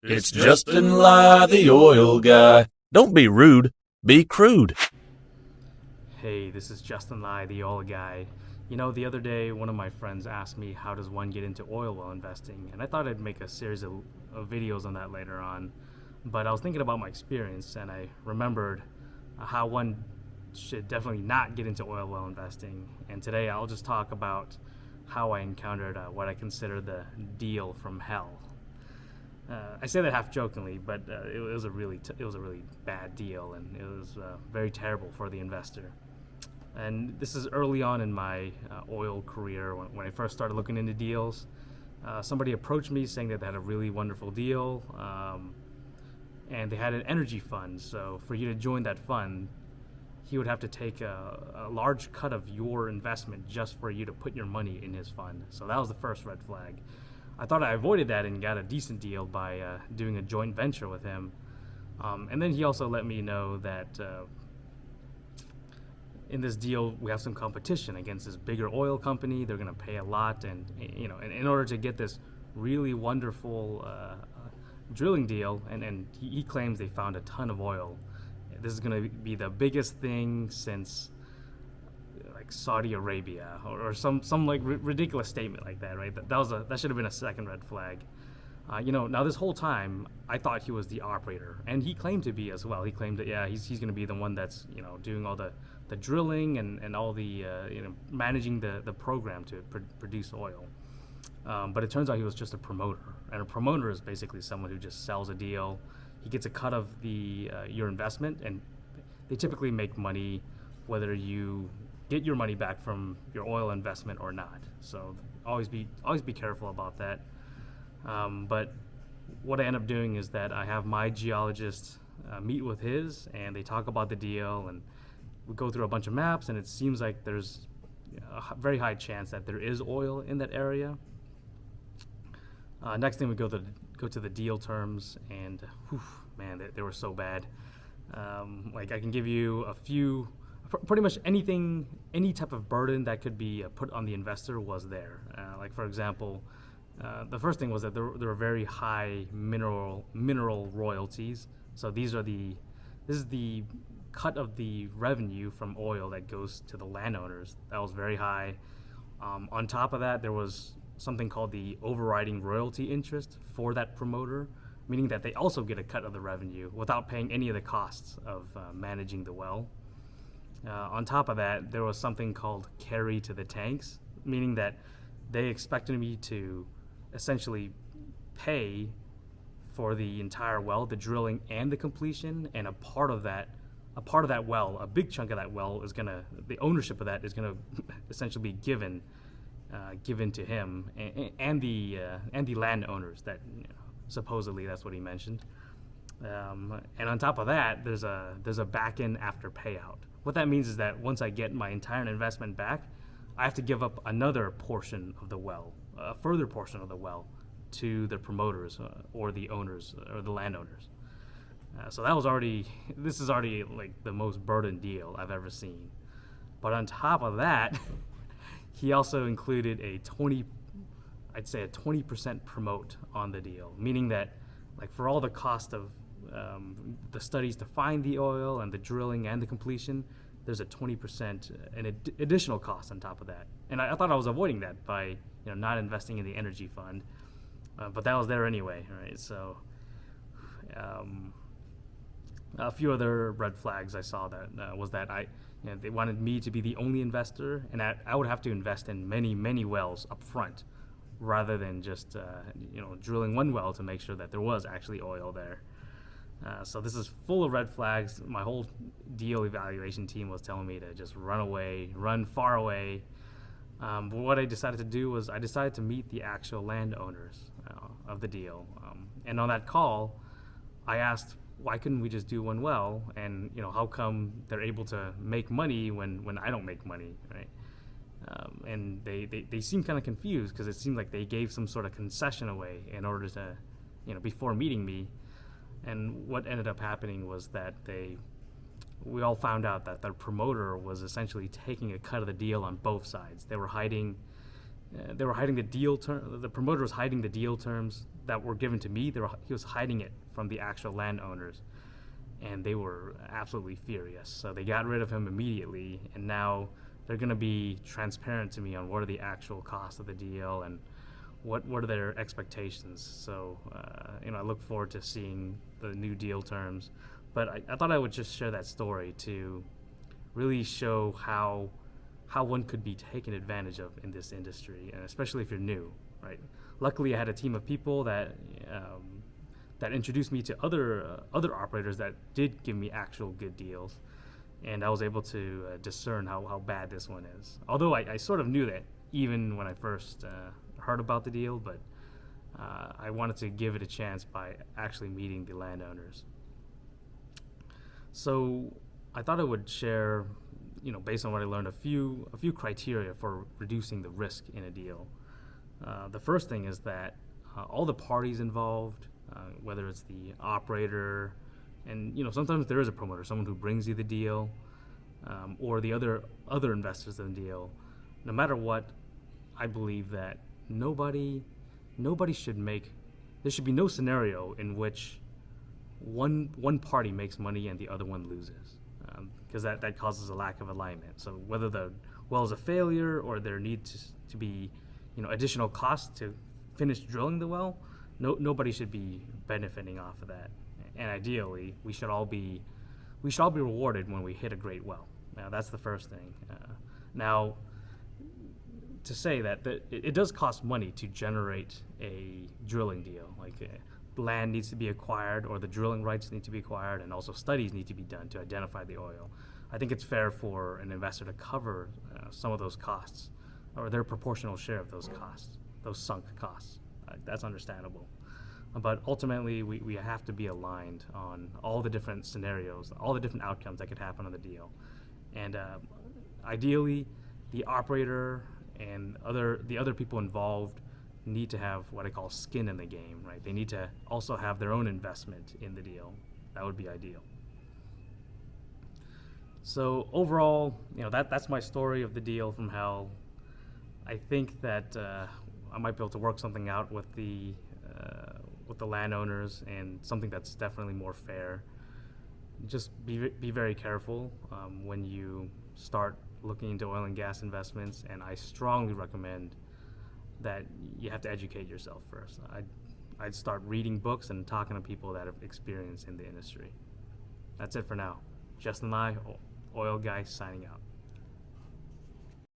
It's Justin Lai, the oil guy. Don't be rude, be crude. Hey, this is Justin Lai, the oil guy. You know, the other day, one of my friends asked me how does one get into oil well investing, and I thought I'd make a series of videos on that later on. But I was thinking about my experience, and I remembered how one should definitely not get into oil well investing. And today, I'll just talk about how I encountered what I consider the deal from hell. I say that half jokingly, but it was a really bad deal, and it was very terrible for the investor. And this is early on in my oil career when I first started looking into deals. Somebody approached me saying that they had a really wonderful deal, and they had an energy fund. So for you to join that fund, he would have to take a large cut of your investment just for you to put your money in his fund. So that was the first red flag. I thought I avoided that and got a decent deal by doing a joint venture with him. And then he also let me know that in this deal we have some competition against this bigger oil company. They're going to pay a lot, and in order to get this really wonderful drilling deal, and he claims they found a ton of oil. This is going to be the biggest thing since like Saudi Arabia or some like ridiculous statement like that, right? That should have been a second red flag. Now this whole time I thought he was the operator, and he claimed to be as well. He claimed that he's going to be the one that's doing all the drilling and all the managing the program to produce oil. But it turns out he was just a promoter, and a promoter is basically someone who just sells a deal. He gets a cut of your investment, and they typically make money whether you get your money back from your oil investment or not. So always be careful about that. But what I end up doing is that I have my geologist meet with his, and they talk about the deal, and we go through a bunch of maps, and it seems like there's a very high chance that there is oil in that area. Next thing, we go to the deal terms, and man, they were so bad. Like I can give you a few. Pretty much anything, any type of burden that could be put on the investor was there. Like for example, the first thing was that there were very high mineral royalties. So this is the cut of the revenue from oil that goes to the landowners. That was very high. On top of that, there was something called the overriding royalty interest for that promoter, meaning that they also get a cut of the revenue without paying any of the costs of managing the well. On top of that, there was something called carry to the tanks, meaning that they expected me to essentially pay for the entire well, the drilling and the completion, and a part of that well, a big chunk of that well the ownership of that is gonna essentially be given to him and the landowners that supposedly that's what he mentioned. And on top of that, there's a back end after payout. What that means is that once I get my entire investment back, I have to give up another portion of the well, a further portion of the well, to the promoters or the owners or the landowners. So this is already like the most burdened deal I've ever seen. But on top of that, he also included I'd say a 20% promote on the deal, meaning that like for all the cost of the studies to find the oil and the drilling and the completion, there's a 20% an additional cost on top of that. And I thought I was avoiding that by not investing in the energy fund, but that was there anyway, right? So a few other red flags I saw that was that they wanted me to be the only investor, and I would have to invest in many wells up front rather than just drilling one well to make sure that there was actually oil there. So this is full of red flags. My whole deal evaluation team was telling me to just run far away. But what I decided to do was I decided to meet the actual landowners of the deal. And on that call, I asked, why couldn't we just do one well? And how come they're able to make money when I don't make money, right? And they seemed kind of confused because it seemed like they gave some sort of concession away in order to, before meeting me. And what ended up happening was that we all found out that their promoter was essentially taking a cut of the deal on both sides. They were hiding the deal term. The promoter was hiding the deal terms. that were given to me, he was hiding it from the actual landowners, and they were absolutely furious. So they got rid of him immediately, and now they're going to be transparent to me on what are the actual costs of the deal and what are their expectations. So I look forward to seeing the new deal terms. But I thought I would just share that story to really show how one could be taken advantage of in this industry, and especially if you're new, right? Luckily, I had a team of people that introduced me to other operators that did give me actual good deals, and I was able to discern how bad this one is. Although I sort of knew that even when I first heard about the deal, but I wanted to give it a chance by actually meeting the landowners. So I thought I would share, based on what I learned, a few criteria for reducing the risk in a deal. The first thing is that all the parties involved, whether it's the operator, and sometimes there is a promoter, someone who brings you the deal, or the other investors in the deal. No matter what, I believe that nobody should make. There should be no scenario in which one party makes money and the other one loses, because that causes a lack of alignment. So whether the well is a failure or there needs to be additional costs to finish drilling the well, nobody should be benefiting off of that. And ideally, we should all be rewarded when we hit a great well. Now that's the first thing. Now, to say that it does cost money to generate a drilling deal. Like land needs to be acquired, or the drilling rights need to be acquired, and also studies need to be done to identify the oil. I think it's fair for an investor to cover some of those costs, or their proportional share of those costs, those sunk costs. That's understandable. But ultimately, we have to be aligned on all the different scenarios, all the different outcomes that could happen on the deal. And ideally, the operator and the other people involved need to have what I call skin in the game, right? They need to also have their own investment in the deal. That would be ideal. So overall, that's my story of the deal from hell. I think that I might be able to work something out with the landowners, and something that's definitely more fair. Just be very careful when you start looking into oil and gas investments, and I strongly recommend that you have to educate yourself first. I'd start reading books and talking to people that have experience in the industry. That's it for now. Justin and I, Oil Guy, signing out.